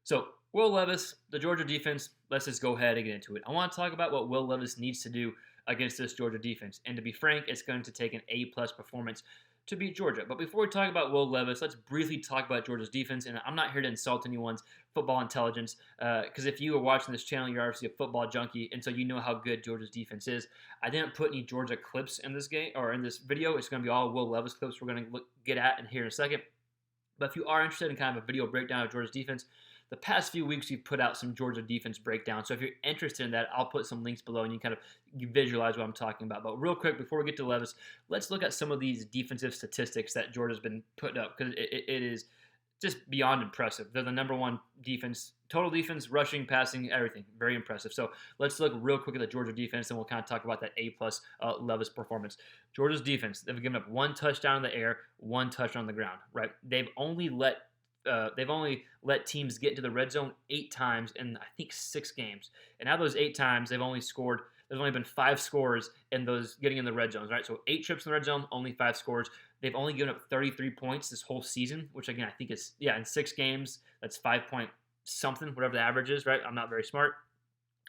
So, Will Levis, the Georgia defense, let's just go ahead and get into it. I want to talk about what Will Levis needs to do against this Georgia defense. And to be frank, it's going to take an A-plus performance to beat Georgia. But before we talk about Will Levis, let's briefly talk about Georgia's defense. And I'm not here to insult anyone's football intelligence, because if you are watching this channel, you're obviously a football junkie, and so you know how good Georgia's defense is. I didn't put any Georgia clips in this game or in this video. It's going to be all Will Levis clips we're going to get at in here in a second. But if you are interested in kind of a video breakdown of Georgia's defense, the past few weeks we've put out some Georgia defense breakdown. So if you're interested in that, I'll put some links below and you visualize what I'm talking about. But real quick, before we get to Levis, let's look at some of these defensive statistics that Georgia's been putting up, because it is just beyond impressive. They're the number one defense, total defense, rushing, passing, everything. Very impressive. So let's look real quick at the Georgia defense, and we'll kind of talk about that A-plus Levis performance. Georgia's defense, they've given up one touchdown in the air, one touchdown on the ground, right? They've only let teams get into the red zone 8 times in, I think, 6 games. And out of those 8 times, there's only been 5 scores in those getting in the red zones, right? So 8 trips in the red zone, only 5 scores. They've only given up 33 points this whole season, which again, I think is, in 6 games, that's 5 point something, whatever the average is, right? I'm not very smart.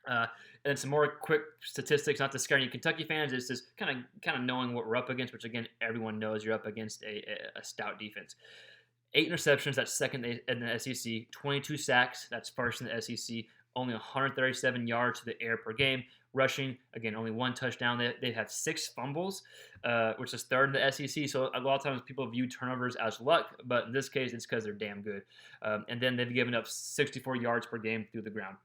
And then some more quick statistics, not to scare any Kentucky fans, is just kind of knowing what we're up against, which again, everyone knows you're up against a stout defense. 8 interceptions, that's second in the SEC. 22 sacks, that's first in the SEC. Only 137 yards to the air per game. Rushing, again, only 1 touchdown. They have 6 fumbles, which is third in the SEC. So a lot of times people view turnovers as luck, but in this case, it's because they're damn good. And then they've given up 64 yards per game through the ground.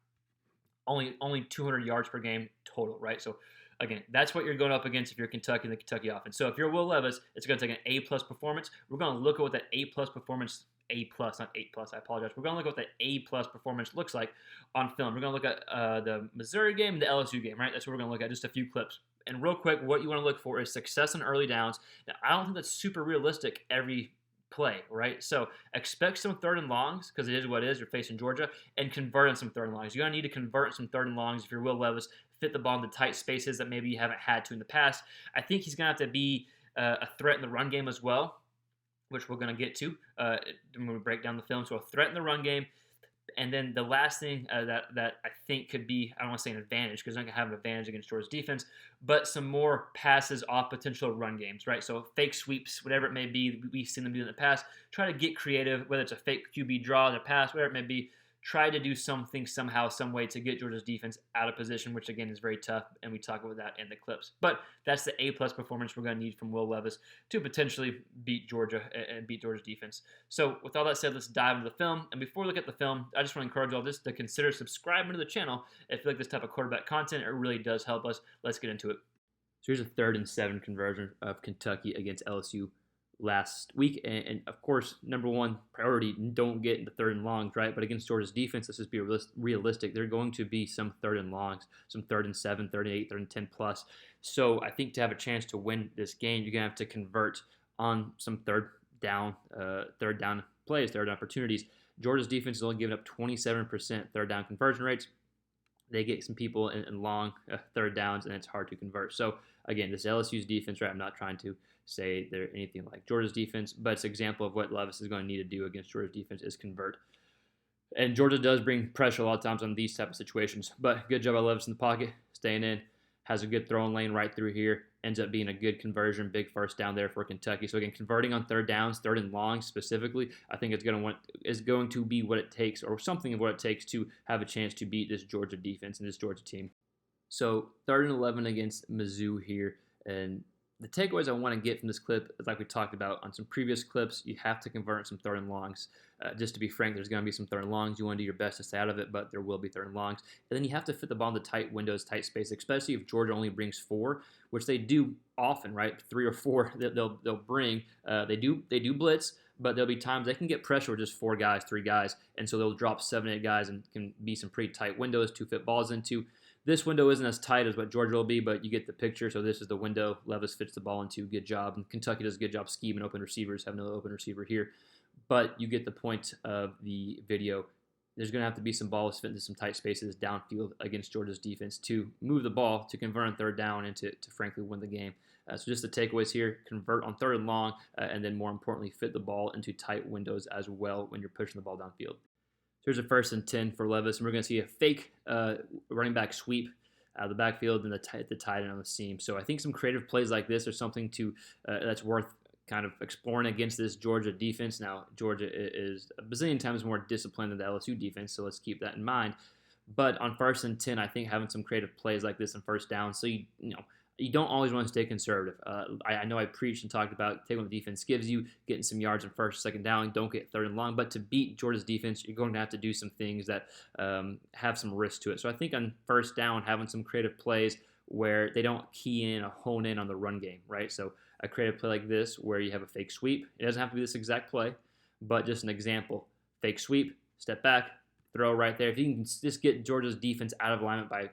Only 200 yards per game total, right? So again, that's what you're going up against if you're Kentucky in the Kentucky offense. So if you're Will Levis, it's going to take an A-plus performance. We're going to look at what that A-plus performance, A-plus, not 8-plus, I apologize. We're going to look at what that A-plus performance looks like on film. We're going to look at the Missouri game and the LSU game, right? That's what we're going to look at, just a few clips. And real quick, what you want to look for is success in early downs. Now, I don't think that's super realistic every play, right? So expect some third and longs, because it is what it is. You're facing Georgia, and convert on some third and longs. You're going to need to convert some third and longs if you're Will Levis, fit the ball in the tight spaces that maybe you haven't had to in the past. I think he's going to have to be a threat in the run game as well, which we're going to get to when we break down the film. So a threat in the run game. And then the last thing that I think could be, I don't want to say an advantage, because they're not going to have an advantage against Georgia's defense, but some more passes off potential run games, right? So fake sweeps, whatever it may be, we've seen them do in the past. Try to get creative, whether it's a fake QB draw, a pass, whatever it may be. Try to do something somehow, some way to get Georgia's defense out of position, which again is very tough, and we talk about that in the clips. But that's the A-plus performance we're going to need from Will Levis to potentially beat Georgia and beat Georgia's defense. So with all that said, let's dive into the film. And before we look at the film, I just want to encourage all this to consider subscribing to the channel if you like this type of quarterback content. It really does help us. Let's get into it. So here's a 3rd and 7 conversion of Kentucky against LSU last week, and of course, number one priority, don't get into 3rd and longs, right? But against Georgia's defense, let's just be realistic. There are going to be some 3rd and longs, some 3rd and 7, 3rd and 8, 3rd and 10 plus. So I think to have a chance to win this game, you're gonna have to convert on some third down plays, third down opportunities. Georgia's defense is only giving up 27% third down conversion rates. They get some people in long third downs, and it's hard to convert. So again, this LSU's defense, right? I'm not trying to say they're anything like Georgia's defense, but it's an example of what Levis is going to need to do against Georgia's defense is convert. And Georgia does bring pressure a lot of times on these type of situations. But good job by Levis in the pocket, staying in, has a good throwing lane right through here, ends up being a good conversion, big first down there for Kentucky. So again, converting on third downs, 3rd and long specifically, I think it's going to be what it takes, or something of what it takes to have a chance to beat this Georgia defense and this Georgia team. So 3rd and 11 against Mizzou here, and the takeaways I want to get from this clip is, like we talked about on some previous clips, you have to convert some 3rd and longs. Just to be frank, there's going to be some 3rd and longs. You want to do your best to stay out of it, but there will be 3rd and longs. And then you have to fit the ball in the tight windows, tight space, especially if Georgia only brings 4, which they do often, right? 3 or 4 they'll bring. They do blitz, but there'll be times they can get pressure with just 4 guys, 3 guys, and so they'll drop 7, 8 guys and can be some pretty tight windows to fit balls into. This window isn't as tight as what Georgia will be, but you get the picture. So this is the window Levis fits the ball into. Good job. And Kentucky does a good job scheming open receivers. Have no open receiver here. But you get the point of the video. There's going to have to be some balls fit into some tight spaces downfield against Georgia's defense to move the ball, to convert on 3rd down, and to frankly win the game. So just the takeaways here, convert on 3rd and long, and then more importantly, fit the ball into tight windows as well when you're pushing the ball downfield. So Here's a 1st and 10 for Levis, and we're going to see a fake running back sweep out of the backfield and the tight end on the seam. So I think some creative plays like this are something to that's worth kind of exploring against this Georgia defense. Now, Georgia is a bazillion times more disciplined than the LSU defense, so let's keep that in mind. But on 1st and 10, I think having some creative plays like this on first down, so you don't always want to stay conservative. I know I preached and talked about taking what the defense gives you, getting some yards on 1st, 2nd down, don't get 3rd and long. But to beat Georgia's defense, you're going to have to do some things that have some risk to it. So I think on 1st down, having some creative plays where they don't key in or hone in on the run game, right? So a creative play like this where you have a fake sweep. It doesn't have to be this exact play, but just an example. Fake sweep, step back, throw right there. If you can just get Georgia's defense out of alignment by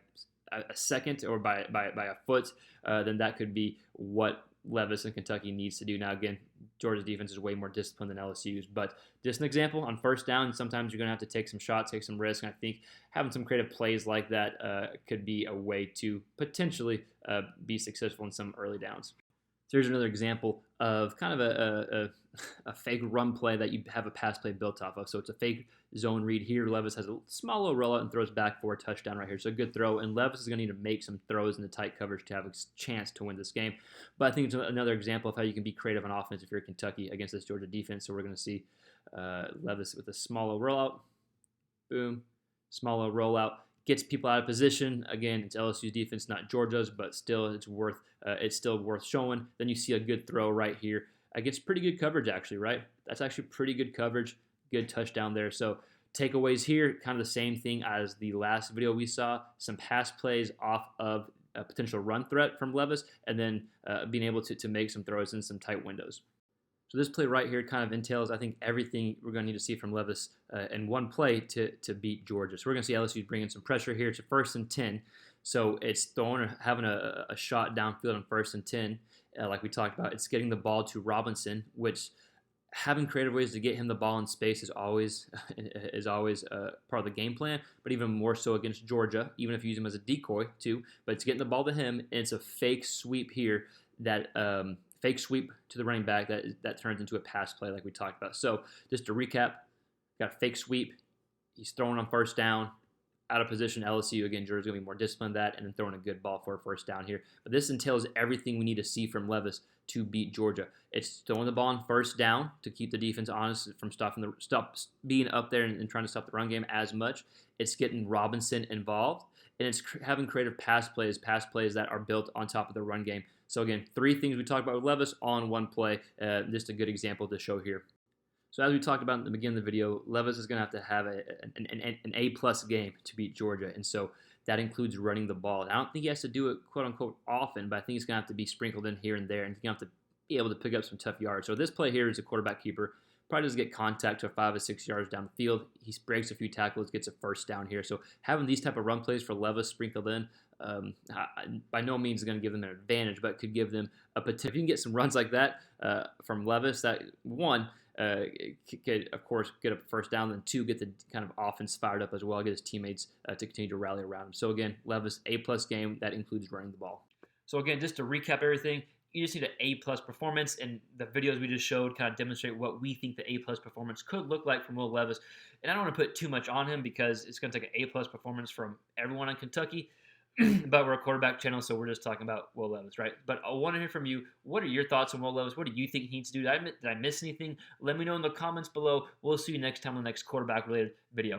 a second or by a foot, then that could be what Levis and Kentucky needs to do. Now, again, Georgia's defense is way more disciplined than LSU's, but just an example on 1st down, sometimes you're going to have to take some shots, take some risks, and I think having some creative plays like that could be a way to potentially be successful in some early downs. So here's another example of kind of a fake run play that you have a pass play built off of. So it's a fake zone read here. Levis has a small little rollout and throws back for a touchdown right here. So a good throw. And Levis is going to need to make some throws in the tight coverage to have a chance to win this game. But I think it's another example of how you can be creative on offense if you're Kentucky against this Georgia defense. So we're going to see Levis with a small little rollout. Boom. Small little rollout. Gets people out of position. Again, it's LSU's defense, not Georgia's, but still, it's still worth showing. Then you see a good throw right here against pretty good coverage, actually, right? That's actually pretty good coverage, good touchdown there. So takeaways here, kind of the same thing as the last video we saw. Some pass plays off of a potential run threat from Levis, and then being able to make some throws in some tight windows. So this play right here kind of entails, I think, everything we're going to need to see from Levis in one play to beat Georgia. So we're going to see LSU bringing some pressure here. It's a 1st and 10. So it's having a shot downfield on 1st and 10, like we talked about. It's getting the ball to Robinson, which having creative ways to get him the ball in space is always part of the game plan, but even more so against Georgia, even if you use him as a decoy too. But it's getting the ball to him, and it's a fake sweep here that fake sweep to the running back that turns into a pass play like we talked about. So just to recap, got a fake sweep. He's throwing on 1st down, out of position. LSU, again, Georgia's going to be more disciplined than that, and then throwing a good ball for a 1st down here. But this entails everything we need to see from Levis to beat Georgia. It's throwing the ball on 1st down to keep the defense honest from stop being up there and trying to stop the run game as much. It's getting Robinson involved, and it's having creative pass plays that are built on top of the run game. So again, 3 things we talked about with Levis all in one play. Just a good example to show here. So as we talked about in the beginning of the video, Levis is going to have an A-plus game to beat Georgia, and so that includes running the ball. I don't think he has to do it quote-unquote often, but I think he's going to have to be sprinkled in here and there, and he's going to have to be able to pick up some tough yards. So this play here is a quarterback keeper. Probably doesn't get contact to 5 or 6 yards down the field. He breaks a few tackles, gets a 1st down here. So having these type of run plays for Levis sprinkled in, by no means is going to give them an advantage, but could give them a potential. If you can get some runs like that from Levis, that one, could, of course, get a 1st down, and 2, get the kind of offense fired up as well, get his teammates to continue to rally around him. So again, Levis, A-plus game. That includes running the ball. So again, just to recap everything, you just need an A-plus performance, and the videos we just showed kind of demonstrate what we think the A-plus performance could look like from Will Levis. And I don't want to put too much on him because it's going to take an A-plus performance from everyone in Kentucky. But we're a quarterback channel, so we're just talking about Will Levis, right? But I want to hear from you. What are your thoughts on Will Levis? What do you think he needs to do? Did I miss anything? Let me know in the comments below. We'll see you next time on the next quarterback-related video.